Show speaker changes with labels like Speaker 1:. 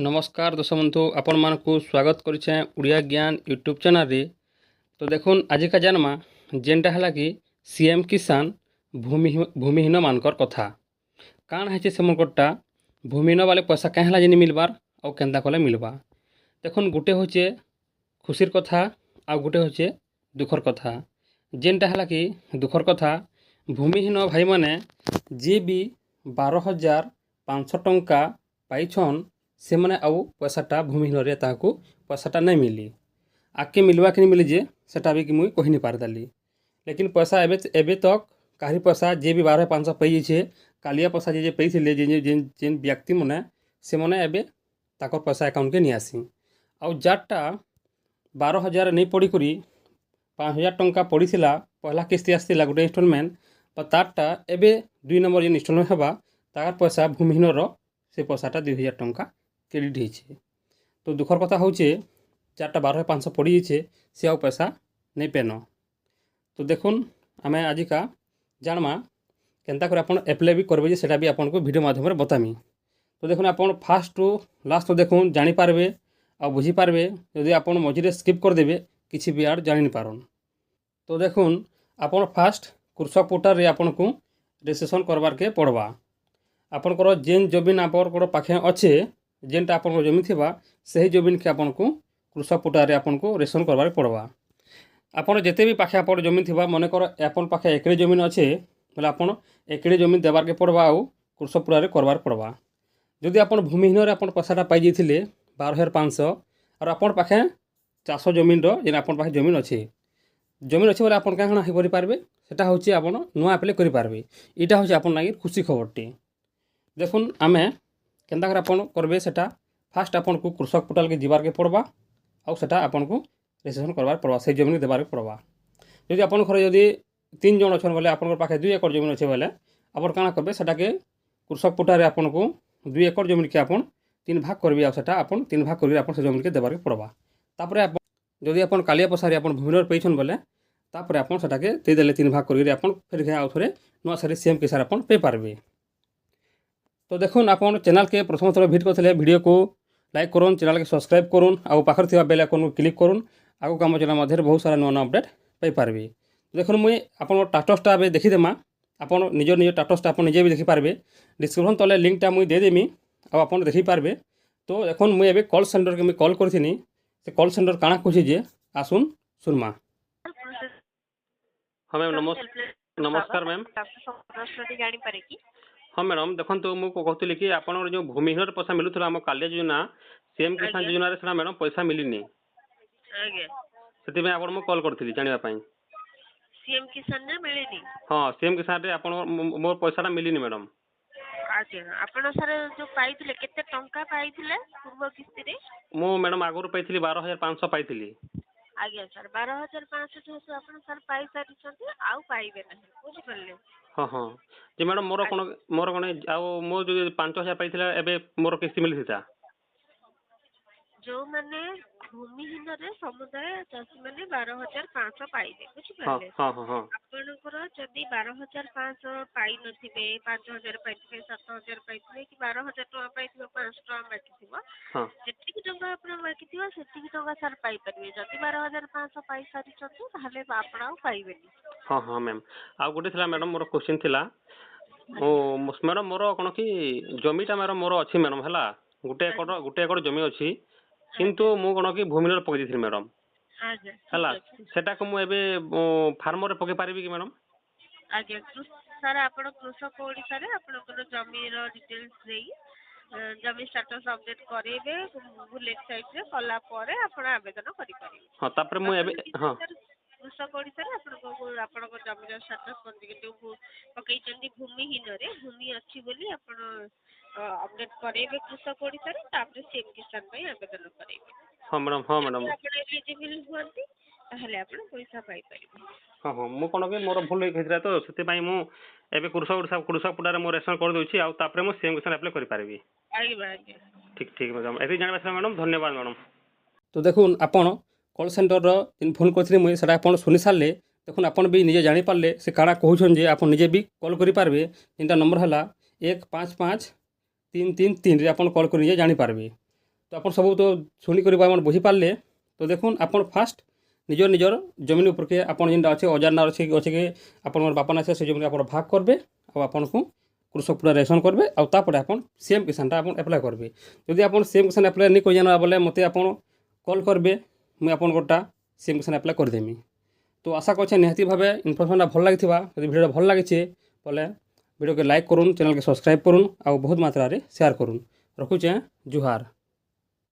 Speaker 1: नमस्कार दर्शक बंधु आपण मानकु स्वागत करिछे उड़िया ज्ञान यूट्यूब चैनल रे। तो देखुन आजिका जानमा जेनटा हला कि सीएम किसान भूमिहीन मानकर कथा काण है से मनकटा भूमिहीन वाले पैसा क्या है जिन मिलबार और केन्ता कले मिलबा। देखुन गोटे होचे खुशीर कथा आ गोटे होचे दुखर कथा। जेनटा हला कि दुखर कथा भूमिहीन भाई माने जे भी 12,500 टंका पाइछन से मैंने आउ पैसाटा भूमिहीन रे ताकू पैसाटा नहीं मिली आके मिलवा कि नहीं मिली जे सेटा भी कि मुई कही नहीं पारदाली। लेकिन पैसा एबे तक काहरी पैसा जे भी 12,500 पाई छे कालिया पैसा जे पाई जेन व्यक्ति मैंने से मैंने एबे ताकर पैसा अकाउंट के नहीं आसी आउ जाटा 12,000 नहीं पड़ी 5,000 टंका पड़ी पहला किस्ती आसला गोटे इन्स्टलमेंट तारटा एबे 2 नंबर जेन इन्स्टलमेंट हेबा तार पैसा भूमिहीन से पैसाटा 2,000 टंका क्रेडिट होइछे। तो दुखर कथा होचे चारटा 12,500 पड़ी छे से आउ पैसा नहीं पेन। तो देखुन आम आजिका जानमा केन्ता कर आपन एप्लाई भी करबे सेटा भी आपन को वीडियो माध्यम रे बतामी। तो देखुन आपन फास्ट टू लास्ट तो देखुन जानी पारबे आ बुझी पारबे यदि आपन मझिरे स्किप कर देबे किछि भी आर जानि नहीं पारन। तो देखुन आपन फास्ट कृषक पोर्टल रे आपन को रजिस्ट्रेशन करबार के पड़वा। आपनकर जेन जमीन आपनकर पाखे अच्छे जेनटा आपन जमीन थिबा सही जमीन के आपन को कृषक पोर्टल रे आपन को रजिस्ट्रेशन करबार पड़वा। आपन जेते भी पाखे आपन जमीन थिबा मनकर आपन पाखे एकड़े जमीन अच्छे बोले आपन एकड़े जमीन देबार के पड़वा आउ कृषक पोर्टल रे करबार पड़वा। जदि आपन भूमिहीन रे आपन पैसाटा पाई जाइथिले 12,500 और आपन पाखे चाष जमीन रो जेन आपन पाखे जमीन अच्छे बोले आपन क्या काना करि पारबे सेटा होची आपन नुआ अप्लाई करि पारबे। इटा होची आपन लागि खुशी खबरटी। देखुन आमे केन्ता कर आपन करबे सेटा फास्ट आपन को कृषक पोर्टल के जीवार के पड़वा आउ सेटा आपन को रजिस्ट्रेशन करबार पड़वा से जमीन देबार पड़वा। यदि आपन घर यदि 3 जन अच्छन बोले आपन पाखे 2 एकड़ जमीन अच्छे बोले आपन काना करबे सेटा के कृषक पोर्टल रे आपन को 2 एकड़ जमीन के आपन 3 भाग करबे आउ सेटा आपन 3 भाग करबे आपन से जमीन के देबार के पड़वा। तापरे आपन यदि आपन कालिया पैसा रे आपन भूमिहीन पैछन बोले तापरे आपन सेटा के दे देले 3 भाग करबे आपन फिर आउ थरे नुआ सारी सीएम किसान आपन पे पारबे। तो देखुन आपन चैनल के प्रथम थर भिट करथिले वीडियो को लाइक करूँ चैनल के सब्सक्राइब करूँ आउ पाखर थिबा बेल आइकन को क्लिक करूँ आगु काम चैनल मध्य बहुत सारा नुआ अपडेट पाई पारबे। देखुन मुई आपन स्टाटसटा बे देखिदेमा आपन निज स्टाटसटा आपन निजे भी देखि पारबे डिस्क्रिप्शन तले लिंकटा मुई दे देमी आ आपन देखि पारबे। तो देखुन मुई एबे कॉल सेंटर के मुई कॉल करथिनी से कॉल सेंटर काना कहछि जे आसुन सुनमा। हाँ मैम नमस्कार मैम। हाँ मैडम देखो मुझे कहती कि आप जो भूमिहीन पैसा मिलूला आम कालिया योजना सीएम किसान योजना से मैडम पैसा मिलनी से आप कॉल करी जानापी
Speaker 2: सीएम किसान ने मिलेनी।
Speaker 1: हाँ सीएम किसान रे मोर पैसा मिलनी मैडम।
Speaker 2: आपण सर जो पाइथिले केते टंका पाइथिले पूर्व किस्ती रे?
Speaker 1: मो मैडम आगुर पाइथिली 12,500 पाइथिली।
Speaker 2: आज्ञा सर 12,500 जो आपण सर पाइ सारी छथि आउ पाइबे नहीं बुझि परले।
Speaker 1: हाँ हाँ जे मैडम मोर कोन आउ मो जो 5,000 पाइथिला एबे मोर किस्ती मिलथिता
Speaker 2: जो माने भूमिहीन रे समुदाय चाषी माने 12,500 पाइबे बुझि परले।
Speaker 1: हाँ हाँ हाँ
Speaker 2: आपनकर जदी 12,500 पाइ नथिबे 5,000 पाइथिबे 7,000 पाइथिबे कि 12,000 टका पाइथिबे 500 टका बाकिथिबो
Speaker 1: हाँ
Speaker 2: जेतिकी टंका आपण बाकिथिबो सेतिकी टंका सर पाइ परबे। जदी 12,500 पाइ सारी छथि ताहले आपण आउ पाइबेनी।
Speaker 1: हाँ हाँ मैम आ गोटे थिला मैडम मोर क्वेश्चन थिला मैडम मोर कौन कि जमीटा मैडम मोर अच्छी मैडम है गोटे एकड़ जमी अच्छी किंतु मु कौन कि भूमिहीन पकई थी मैडम है सेटा को मुझे फार्म रे पकई पारिबी कि मैडम?
Speaker 2: आज्ञा सर आपण कृषक ओडिसा रे आपनकर जमी रो डिटेल्स देई जमी स्टेटस अपडेट करेबे गूगल वेबसाइट रे कला परे आपण आवेदन करि पारिबे।
Speaker 1: हां तापर मु एबे हां
Speaker 2: कृषक ओडिसा रे आपनकर जमी रो स्टेटस कंडिकेटिव पकई चंदी भूमिहीन रे भूमि अच्छी बोली आपण अपडेट करेबे कृषक ओडिसा रे तापर सीएम किसान पई आवेदन करेबे।
Speaker 1: हां मैडम
Speaker 2: आपण एलिजिबल हुअंती ताहले आपण पैसा पाई परिबे।
Speaker 1: हाँ हाँ मु कौन कि मोर भूल होइथिला तो सेति मु एबे कृषक पोर्टल मो रेशन कर दोछि आ तापर मु सीएम किसान अप्लाई करि पारिबी।
Speaker 2: आइबा
Speaker 1: ठीक ठीक मैडम एति जानबा मैडम धन्यवाद मैडम। तो देखुन आपण कॉल सेंटर रो फोन करथिले मुई सेटा आपण सुनि सारले देखुन आपण भी निजे जानि पारले से काना कहउछन जे आपण निजे भी कॉल करि पारबे। इनटा नंबर हला 155 333 रे आपण कॉल करि निजे जानि पारबे। तो आप सब तो शुणिक बुझीपारे तो देखुन आप फास्ट निजर निजर जमीन उपर के आप अच्छे अजार ना अच्छे कि आप बापा ना से जमीन आप भाग करेंगे आपन को कृषक पूरा रेसन करेंगे आउे आप सीएम किसान आप एप्लाय करेंगे जदि आप सीएम किसान एप्लाय नहीं कर जाना बोले मत आप कॉल करेंगे मुझे आपन गोटा सीएम किसान एप्लाय करदेमी। तो आशा कर निहाती भाव इनफर्मेशन भल लगी यदि भिडियो भल लगी बोले भिडियो के लाइक करूँ चैनल के सब्सक्राइब करूँ आ बहुत मात्रा रे शेयर करूँ। रखुचे जुहार।